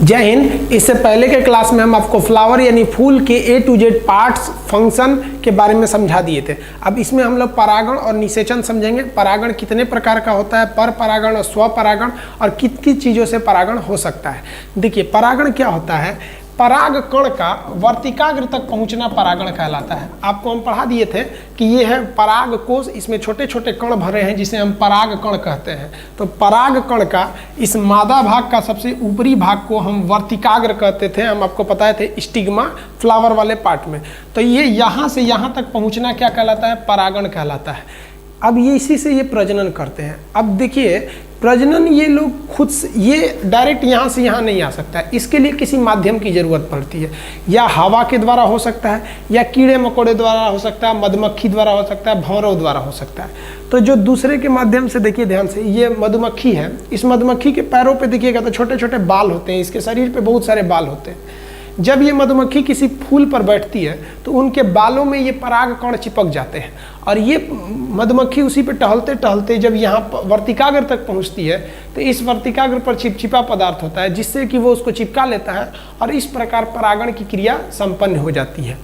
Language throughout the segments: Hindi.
जय हिंद। इससे पहले के क्लास में हम आपको फ्लावर यानी फूल के A to Z parts function के बारे में समझा दिए थे। अब इसमें हम लोग परागण और निषेचन समझेंगे। परागण कितने प्रकार का होता है, पर परागण और स्वपरागण, और किन किन चीज़ों से परागण हो सकता है। देखिए परागण क्या होता है, पराग कण का वर्तिकाग्र तक पहुंचना परागण कहलाता है। आपको हम पढ़ा दिए थे कि ये है पराग कोश, इसमें छोटे छोटे कण भरे हैं जिसे हम पराग कण कहते हैं। तो पराग कण का इस मादा भाग का सबसे ऊपरी भाग को हम वर्तिकाग्र कहते थे, हम आपको बताए थे स्टिग्मा फ्लावर वाले पार्ट में। तो ये यहाँ से यहाँ तक पहुँचना क्या कहलाता है, परागण कहलाता है। अब ये इसी से ये प्रजनन करते हैं। अब देखिए प्रजनन ये लोग खुद से, ये डायरेक्ट यहाँ से यहाँ नहीं आ सकता है, इसके लिए किसी माध्यम की ज़रूरत पड़ती है। या हवा के द्वारा हो सकता है, या कीड़े मकोड़े द्वारा हो सकता है, मधुमक्खी द्वारा हो सकता है, भौरों द्वारा हो सकता है। तो जो दूसरे के माध्यम से, देखिए ध्यान से, ये मधुमक्खी है। इस मधुमक्खी के पैरों पे देखिएगा तो छोटे छोटे बाल होते हैं, इसके शरीर पे बहुत सारे बाल होते हैं। जब ये मधुमक्खी किसी फूल पर बैठती है तो उनके बालों में ये पराग कण चिपक जाते हैं, और ये मधुमक्खी उसी पे टहलते टहलते जब यहाँ वर्तिकाग्र तक पहुँचती है तो इस वर्तिकाग्र पर चिपचिपा पदार्थ होता है जिससे कि वो उसको चिपका लेता है, और इस प्रकार परागण की क्रिया संपन्न हो जाती है।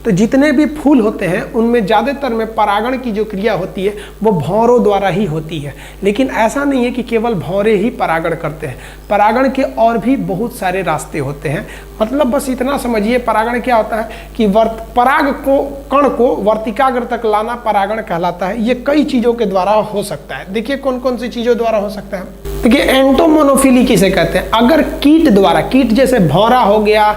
तो जितने भी फूल होते हैं उनमें ज़्यादातर में परागण की जो क्रिया होती है वो भौरों द्वारा ही होती है। लेकिन ऐसा नहीं है कि केवल भौरे ही परागण करते हैं, परागण के और भी बहुत सारे रास्ते होते हैं। मतलब बस इतना समझिए, परागण क्या होता है कि पराग को कण को वर्तिकाग्र तक लाना परागण कहलाता है। ये कई चीज़ों के द्वारा हो सकता है। देखिए कौन कौन सी चीज़ों द्वारा हो सकता है। देखिए एंटोमोनोफिली किसे कहते हैं, अगर कीट द्वारा, कीट जैसे भौरा हो गया,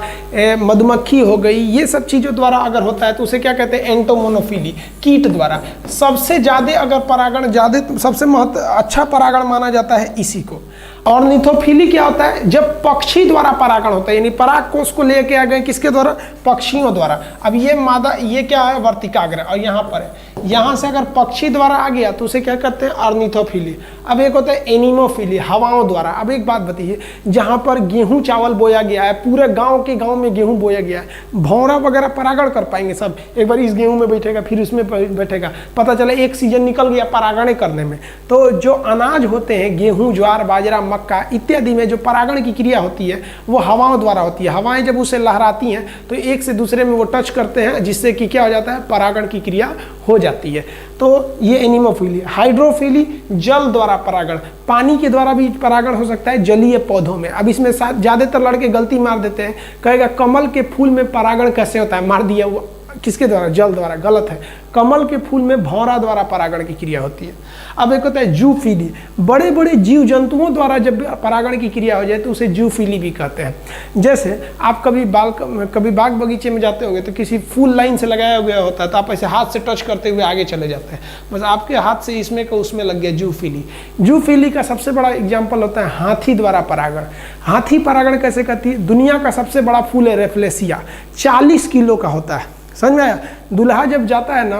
मधुमक्खी हो गई, ये सब चीज़ों द्वारा अगर होता है तो उसे क्या कहते हैं, एंटोमोनोफिली, कीट द्वारा। सबसे ज़्यादा अगर परागण सबसे अच्छा परागण माना जाता है इसी को। ऑर्निथोफिली क्या होता है, जब पक्षी द्वारा परागण होता है, यानी पराग कोष को लेके आ गए किसके द्वारा, पक्षियों द्वारा। अब ये मादा, ये क्या है, वर्तिकाग्र, और यहाँ पर है, यहाँ से अगर पक्षी द्वारा आ गया तो उसे क्या कहते हैं, ऑर्निथोफिली। अब एक होता है एनिमोफिली, हवाओं द्वारा। अब एक बात बताइए, जहाँ पर गेहूँ चावल बोया गया है, पूरे गाँव के गाँव में गेहूँ बोया गया है, भौरा वगैरह परागण कर पाएंगे सब? एक बार इस गेहूँ में बैठेगा, फिर उसमें बैठेगा, पता चला एक सीजन निकल गया परागण करने में। तो जो अनाज होते हैं, गेहूँ, ज्वार, बाजरा, मक्का इत्यादि में जो परागण की क्रिया होती है वो हवाओं द्वारा होती है। हवाएं जब उसे लहराती हैं तो एक से दूसरे में वो टच करते हैं, जिससे कि क्या हो जाता है, परागण की क्रिया हो जाती है। तो ये एनिमोफिली। हाइड्रोफिली, जल द्वारा परागण, पानी के द्वारा भी परागण हो सकता है जलीय पौधों में। अब इसमें ज़्यादातर लड़के गलती मार देते हैं, कहेगा कमल के फूल में परागण कैसे होता है, मार दिया वो किसके द्वारा, जल द्वारा। गलत है, कमल के फूल में भौरा द्वारा परागण की क्रिया होती है। अब एक होता है जूफिली, बड़े बड़े जीव जंतुओं द्वारा जब परागण की क्रिया हो जाए तो उसे जूफिली भी कहते हैं। जैसे आप कभी बाग बगीचे में जाते होंगे तो किसी फूल लाइन से लगाया गया होता है, तो आप ऐसे हाथ से टच करते हुए आगे चले जाते हैं, बस आपके हाथ से इसमें का उसमें लग गया, जूफिली। जूफिली का सबसे बड़ा एग्जाम्पल होता है हाथी द्वारा परागण। हाथी परागण कैसे करती है, दुनिया का सबसे बड़ा फूल है रेफ्लेसिया, 40 किलो का होता है, समझ में आया। दूल्हा जब जाता है ना,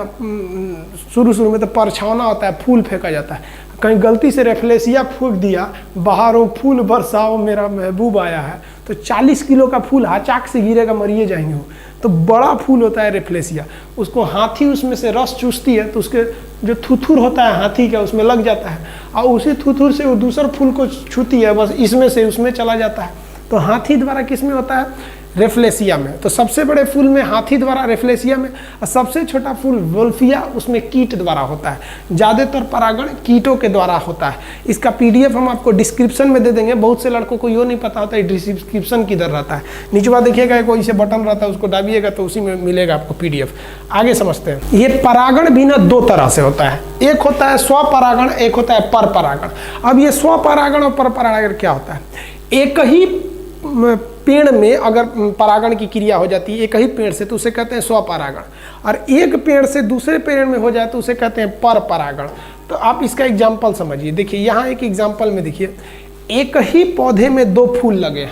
शुरू में तो परछावना होता है, फूल फेंका जाता है, कहीं गलती से रेफ्लेसिया फूंक दिया, बाहरों फूल बरसाओ मेरा महबूब आया है, तो 40 किलो का फूल हाचाक से गिरेगा, मरिए जाएंगे वो। तो बड़ा फूल होता है रेफ्लेसिया, उसको हाथी उसमें से रस चूसती है तो उसके जो थुथुर होता है हाथी का उसमें लग जाता है, और उसी थुथुर से वो दूसरे फूल को छूती है, बस इसमें से उसमें चला जाता है। तो हाथी द्वारा किस में होता है, रेफ्लेसिया में। तो सबसे बड़े फूल में हाथी द्वारा रेफ्लेसिया में, और सबसे छोटा फूल वोल्फिया, उसमें कीट द्वारा होता है। ज़्यादातर परागण कीटों के द्वारा होता है। इसका PDF हम आपको डिस्क्रिप्शन में दे देंगे। बहुत से लड़कों को ये नहीं पता होता है डिस्क्रिप्शन किधर रहता है, नीचे देखिएगा कोई से बटन रहता है, उसको दाबिएगा तो उसी में मिलेगा आपको PDF। आगे समझते हैं। ये परागण भी ना दो तरह से होता है, एक होता है स्वपरागण, एक होता है पर परागण। अब ये स्वपरागण और पर परागण क्या होता है, एक ही पेड़ में अगर परागण की क्रिया हो जाती है एक ही पेड़ से तो उसे कहते हैं स्वपरागण, और एक पेड़ से दूसरे पेड़ में हो जाए तो उसे कहते हैं पर परागण। तो आप इसका एग्जाम्पल समझिए। देखिए यहाँ एक एग्जाम्पल में देखिए, एक ही पौधे में 2 फूल लगे।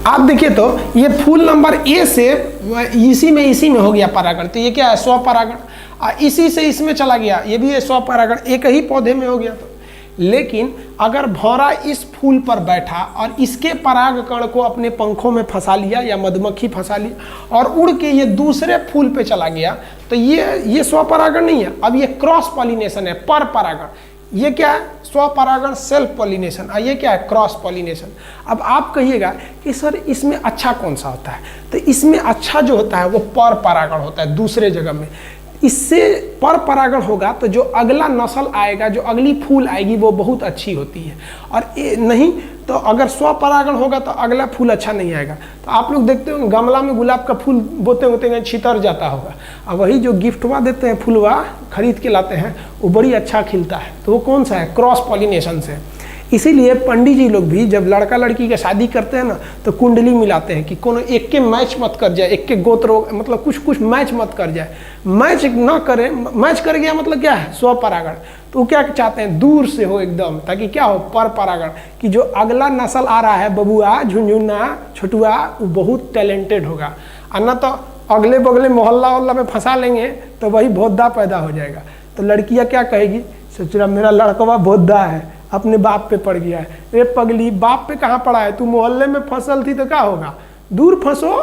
आप देखिए तो ये फूल नंबर A से इसी में हो गया परागण, तो ये क्या है, स्वपरागण। इसी से इसमें चला गया, ये भी है स्वपरागण, एक ही पौधे में हो गया। तो लेकिन अगर भौरा इस फूल पर बैठा और इसके पराग कण को अपने पंखों में फंसा लिया, या मधुमक्खी फंसा लिया, और उड़ के ये दूसरे फूल पे चला गया, तो ये स्वपरागण नहीं है, अब ये क्रॉस पॉलिनेशन है, पर परागण। ये क्या है, स्वपरागण सेल्फ पॉलिनेशन, और ये क्या है, क्रॉस पॉलिनेशन। अब आप कहिएगा कि सर इसमें अच्छा कौन सा होता है, तो इसमें अच्छा जो होता है वो पर परागण होता है दूसरे जगह में। इससे पर परागण होगा तो जो अगला नस्ल आएगा, जो अगली फूल आएगी वो बहुत अच्छी होती है, और नहीं तो अगर स्वपरागण होगा तो अगला फूल अच्छा नहीं आएगा। तो आप लोग देखते हो गमला में गुलाब का फूल बोते होते छितर जाता होगा, और वही जो गिफ्टवा देते हैं फूलवा खरीद के लाते हैं वो बड़ी अच्छा खिलता है, तो वो कौन सा है, क्रॉस पॉलिनेशन से। इसीलिए पंडित जी लोग भी जब लड़का लड़की की शादी करते हैं ना तो कुंडली मिलाते हैं कि कोनो एक के मैच मत कर जाए, एक के गोत्र मतलब कुछ कुछ मैच मत कर जाए। मैच ना करे, मैच कर गया मतलब क्या है, स्वपरागण। तो क्या चाहते हैं, दूर से हो एकदम, ताकि क्या हो, पर परागण, कि जो अगला नस्ल आ रहा है बबुआ झुनझुना छोटुआ वो बहुत टैलेंटेड होगा, और ना तो अगले बगले मोहल्ला वल्ला में फंसा लेंगे तो वही भोद्दा पैदा हो जाएगा। तो लड़कियाँ क्या कहेगी, सोचरा मेरा लड़कवा भोद्दा है, अपने बाप पे पड़ गया है। अरे पगली, बाप पे कहाँ पड़ा है, तू मोहल्ले में फसल थी तो क्या होगा, दूर फंसो।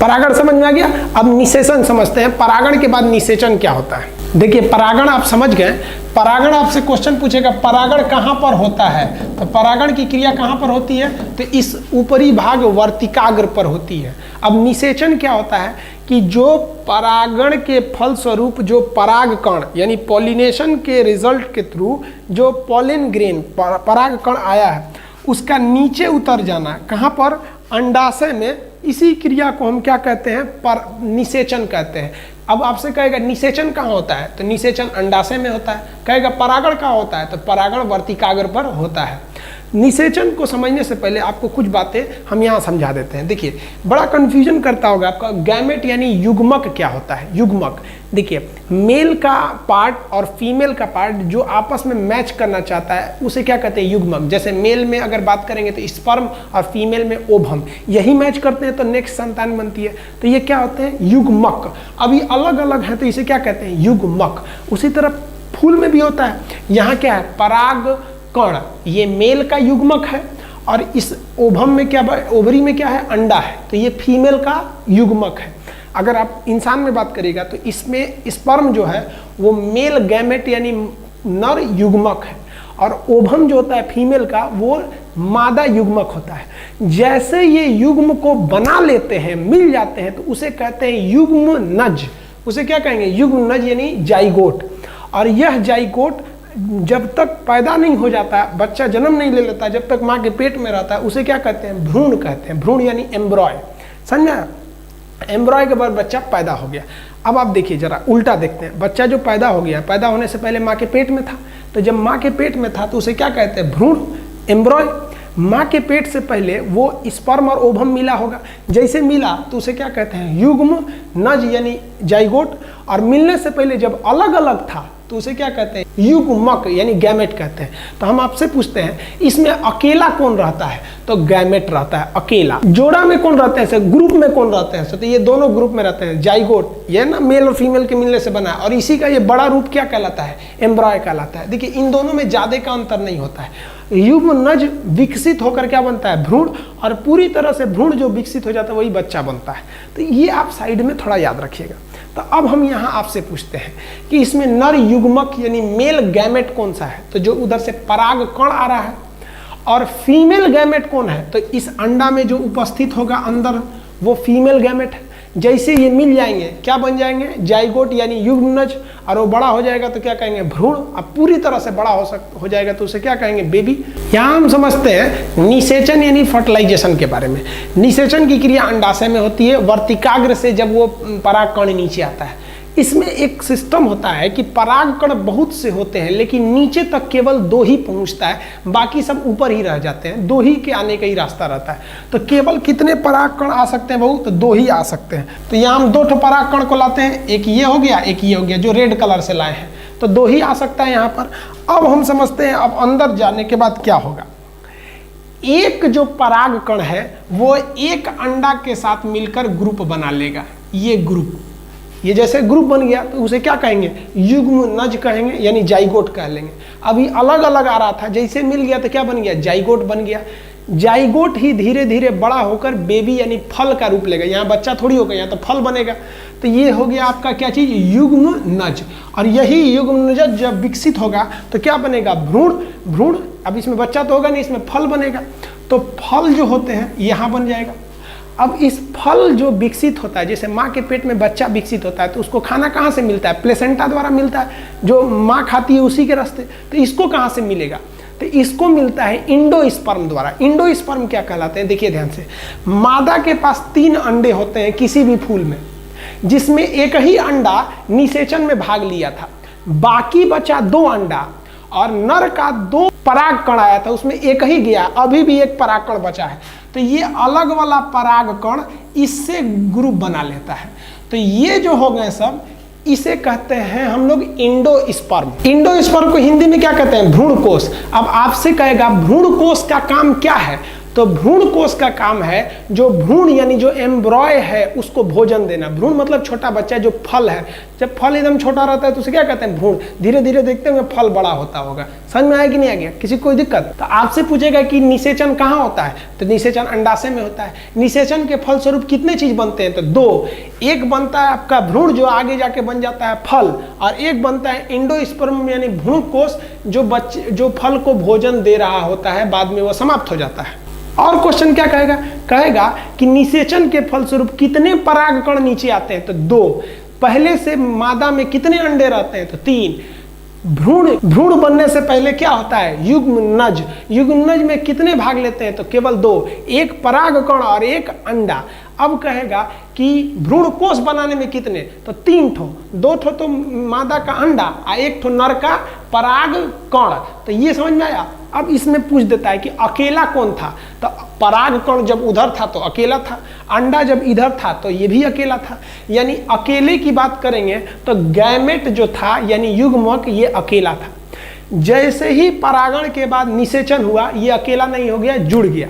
परागण समझ में आ गया। अब निषेचन समझते हैं, परागण के बाद निषेचन क्या होता है। देखिए परागण आप समझ गए, परागण आपसे क्वेश्चन पूछेगा परागण कहाँ पर होता है, तो परागण की क्रिया कहाँ पर होती है, तो इस ऊपरी भाग वर्तिकाग्र पर होती है। अब निषेचन क्या होता है कि जो परागण के फलस्वरूप जो परागकण यानी पॉलिनेशन के रिजल्ट के थ्रू जो पॉलिन ग्रेन परागकण आया है उसका नीचे उतर जाना, कहाँ पर, अंडाशय में, इसी क्रिया को हम क्या कहते हैं, निषेचन कहते हैं। अब आपसे कहेगा निषेचन कहाँ होता है, तो निषेचन अंडाशय में होता है। कहेगा परागण कहाँ होता है, तो परागण वर्तिकाग्र पर होता है। निषेचन को समझने से पहले आपको कुछ बातें हम यहाँ समझा देते हैं। देखिए बड़ा कन्फ्यूजन करता होगा आपका, गैमेट यानी युग्मक क्या होता है। युग्मक देखिए, मेल का पार्ट और फीमेल का पार्ट जो आपस में मैच करना चाहता है उसे क्या कहते हैं, युग्मक। जैसे मेल में अगर बात करेंगे तो स्पर्म और फीमेल में ओवम, यही मैच करते हैं तो नेक्स्ट संतान बनती है, तो ये क्या होते हैं, युग्मक। अभी अलग अलग है तो इसे क्या कहते हैं, युग्मक। उसी तरह फूल में भी होता है, यहाँ क्या है, पराग कण, ये मेल का युग्मक है, और इस ओभम में क्या, ओवरी में क्या है, अंडा है, तो ये फीमेल का युग्मक है। अगर आप इंसान में बात करिएगा तो इसमें स्पर्म जो है वो मेल गैमेट यानी नर युग्मक है, और ओभम जो होता है फीमेल का वो मादा युग्मक होता है। जैसे ये युग्म को बना लेते हैं, मिल जाते हैं, तो उसे कहते हैं युग्म नज। उसे क्या कहेंगे, युग्म नज यानी जाइगोट। और यह जाइगोट जब तक पैदा नहीं हो जाता, बच्चा जन्म नहीं ले लेता, जब तक माँ के पेट में रहता है, उसे क्या कहते हैं, भ्रूण कहते हैं। भ्रूण यानी एम्ब्रॉय, समझा। एम्ब्रॉय के बाद बच्चा पैदा हो गया। अब आप देखिए जरा उल्टा देखते हैं, बच्चा जो पैदा हो गया, पैदा होने से पहले माँ के पेट में था, तो जब माँ के पेट में था तो उसे क्या कहते हैं, भ्रूण, एम्ब्रॉय। माँ के पेट से पहले वो स्पर्म और ओवम मिला होगा, जैसे मिला तो उसे क्या कहते हैं, युग्म नज यानी जाइगोट। और मिलने से पहले जब अलग अलग था तो उसे क्या कहते हैं, युग्मक यानी गैमेट कहते हैं। तो हम आपसे पूछते हैं इसमें अकेला कौन रहता है, तो गैमेट रहता है अकेला। जोड़ा में कौन रहते हैं, ग्रुप में कौन रहते हैं, तो ये दोनों ग्रुप में रहते हैं। जाइगोट ये ना मेल और फीमेल के मिलने से बना है, और इसी का ये बड़ा रूप क्या कहलाता है, एम्ब्रॉय कहलाता है। देखिए इन दोनों में ज्यादा का अंतर नहीं होता है। युग्म नज विकसित होकर क्या बनता है, भ्रूण, और पूरी तरह से भ्रूण जो विकसित हो जाता है वही बच्चा बनता है। तो ये आप साइड में थोड़ा याद रखिएगा। तो अब हम यहाँ आपसे पूछते हैं कि इसमें नर युग्मक यानी मेल गैमेट कौन सा है, तो जो उधर से पराग कण आ रहा है, और फीमेल गैमेट कौन है, तो इस अंडा में जो उपस्थित होगा अंदर वो फीमेल गैमेट है। जैसे ये मिल जाएंगे क्या बन जाएंगे, जाइगोट यानी युग्मनज, और वो बड़ा हो जाएगा तो क्या कहेंगे, भ्रूण। अब पूरी तरह से बड़ा हो जाएगा तो उसे क्या कहेंगे, बेबी। यहाँ हम समझते हैं निषेचन यानी फर्टिलाइजेशन के बारे में। निषेचन की क्रिया अंडाशय में होती है, वर्तिकाग्र से जब वो परागकण नीचे आता है। इसमें एक सिस्टम होता है कि परागकण बहुत से होते हैं लेकिन नीचे तक केवल 2 ही पहुंचता है, बाकी सब ऊपर ही रह जाते हैं। 2 ही के आने का ही रास्ता रहता है। तो केवल कितने परागकण आ सकते हैं बहू, तो 2 ही आ सकते हैं। तो यहाँ हम 2 परागकण को लाते हैं, एक ये हो गया, एक ये हो गया, जो रेड कलर से लाए हैं, तो 2 ही आ सकता है यहाँ पर। अब हम समझते हैं अब अंदर जाने के बाद क्या होगा। एक जो परागकण है वो एक अंडा के साथ मिलकर ग्रुप बना लेगा। ये ग्रुप, ये जैसे ग्रुप बन गया तो उसे क्या कहेंगे, युग्म नज कहेंगे यानी जाइगोट कह लेंगे। अभी अलग अलग आ रहा था, जैसे मिल गया तो क्या बन गया, जाइगोट बन गया। जाइगोट ही धीरे धीरे बड़ा होकर बेबी यानी फल का रूप लेगा। यहाँ बच्चा थोड़ी होगा, यहाँ तो फल बनेगा। तो ये हो गया आपका क्या चीज, युग्म नज। और यही युग्म नज जब विकसित होगा तो क्या बनेगा, भ्रूण। भ्रूण, अब इसमें बच्चा तो होगा नहीं, इसमें फल बनेगा। तो फल जो होते हैं यहाँ बन जाएगा। अब इस फल जो विकसित होता है, जैसे माँ के पेट में बच्चा विकसित होता है तो उसको खाना कहाँ से मिलता है, प्लेसेंटा द्वारा मिलता है, जो माँ खाती है उसी के रास्ते। तो इसको कहाँ से मिलेगा, तो इसको मिलता है इंडोस्पर्म द्वारा। इंडोस्पर्म क्या कहलाते हैं, देखिए ध्यान से, मादा के पास 3 अंडे होते हैं किसी भी फूल में, जिसमें एक ही अंडा निषेचन में भाग लिया था, बाकी बचा 2 अंडा, और नर का 2 परागकण आया था, उसमें एक ही गया, अभी भी एक परागकण बचा है। तो ये अलग वाला परागकण इससे ग्रुप बना लेता है। तो ये जो हो गए सब, इसे कहते हैं हम लोग इंडोस्पर्म। इंडोस्पर्म को हिंदी में क्या कहते हैं, भ्रूण कोश। अब आपसे कहेगा भ्रूण कोश का काम क्या है, तो भ्रूण कोश का काम है जो भ्रूण यानी जो एम्ब्रॉय है उसको भोजन देना। भ्रूण मतलब छोटा बच्चा, जो फल है, जब फल एकदम छोटा रहता है तो उसे क्या कहते हैं, भ्रूण। धीरे धीरे देखते हुए फल बड़ा होता होगा। समझ में आया कि नहीं आ गया, किसी को कोई दिक्कत। तो आपसे पूछेगा कि निषेचन कहाँ होता है, तो निषेचन अंडाशय में होता है। निषेचन के फलस्वरूप कितने चीज बनते हैं, तो 2। एक बनता है आपका भ्रूण जो आगे जाके बन जाता है फल, और एक बनता है इंडोस्पर्म यानी भ्रूण कोश जो फल को भोजन दे रहा होता है, बाद में वो समाप्त हो जाता है। और क्वेश्चन क्या कहेगा, कहेगा कि निषेचन के फलस्वरूप कितने परागकण नीचे आते हैं, तो 2। पहले से मादा में कितने अंडे रहते हैं, तो 3। भ्रूण बनने से पहले क्या होता है, युग्मनज। युग्मनज में कितने भाग लेते हैं, तो केवल 2, एक परागकण और एक अंडा। अब कहेगा कि भ्रूण कोश बनाने में कितने, तो 3 ठो, 2 ठो तो मादा का अंडा और 1 ठो नर का परागकण। तो ये समझ में आया। अब इसमें पूछ देता है कि अकेला कौन था, तो परागकण जब उधर था तो अकेला था, अंडा जब इधर था तो ये भी अकेला था। यानी अकेले की बात करेंगे तो गैमेट जो था यानी युग्मक, ये अकेला था। जैसे ही परागण के बाद निषेचन हुआ, ये अकेला नहीं हो गया, जुड़ गया।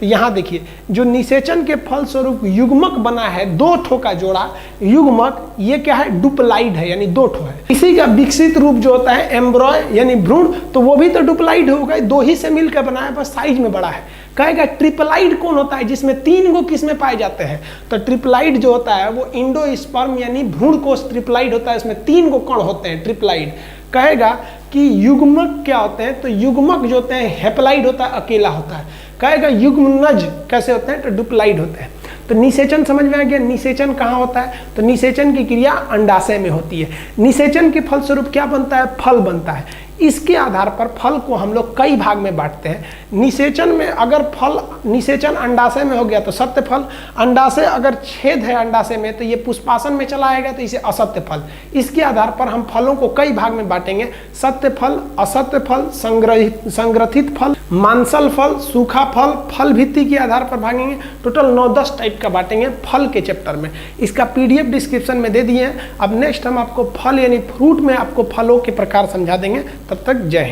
तो यहाँ देखिए, जो निषेचन के फलस्वरूप युग्मक बना है, 2 ठो का जोड़ा युग्मक, ये क्या है, डुप्लाइड है, यानी 2 ठो है। इसी का विकसित रूप जो होता है एम्ब्रॉय यानी भ्रूण, तो वो भी तो डुप्लाइड होगा, 2 ही से मिलकर बना है, बस साइज में बड़ा है। कहेगा ट्रिप्लाइड कौन होता है, जिसमें 3 गो किस्में पाए जाते हैं, तो ट्रिप्लाइड जो होता है वो इंडोस्पर्म यानी भ्रूण कोश ट्रिप्लाइड होता है, इसमें 3 गो कण होते हैं, ट्रिप्लाइड। कहेगा कि युग्मक क्या होते हैं, तो युग्मक जो होते हैं हेप्लाइड होता है, अकेला होता है। कहेगा युग्मनज कैसे होते हैं, तो डुप्लाइड होते हैं। तो निषेचन समझ में आ गया। निषेचन कहाँ होता है, तो निषेचन की क्रिया अंडाशय में होती है। निषेचन के फलस्वरूप क्या बनता है, फल बनता है। इसके आधार पर फल को हम लोग कई भाग में बांटते हैं। निषेचन में अगर फल, निषेचन अंडाशय में हो गया तो सत्य फल, अंडाशय अगर छेद है अंडाशय में तो ये पुष्पासन में चला आएगा तो इसे असत्य फल। इसके आधार पर हम फलों को कई भाग में बांटेंगे, सत्य फल, असत्य फल, संग्रथित फल, मांसल फल, सूखा फल, फल भित्ति के आधार पर भागेंगे। टोटल 9-10 टाइप का बांटेंगे फल के चैप्टर में। इसका PDF डिस्क्रिप्शन में दे दिए हैं। अब नेक्स्ट हम आपको फल यानी फ्रूट में आपको फलों के प्रकार समझा देंगे। तब तक जय हिंद।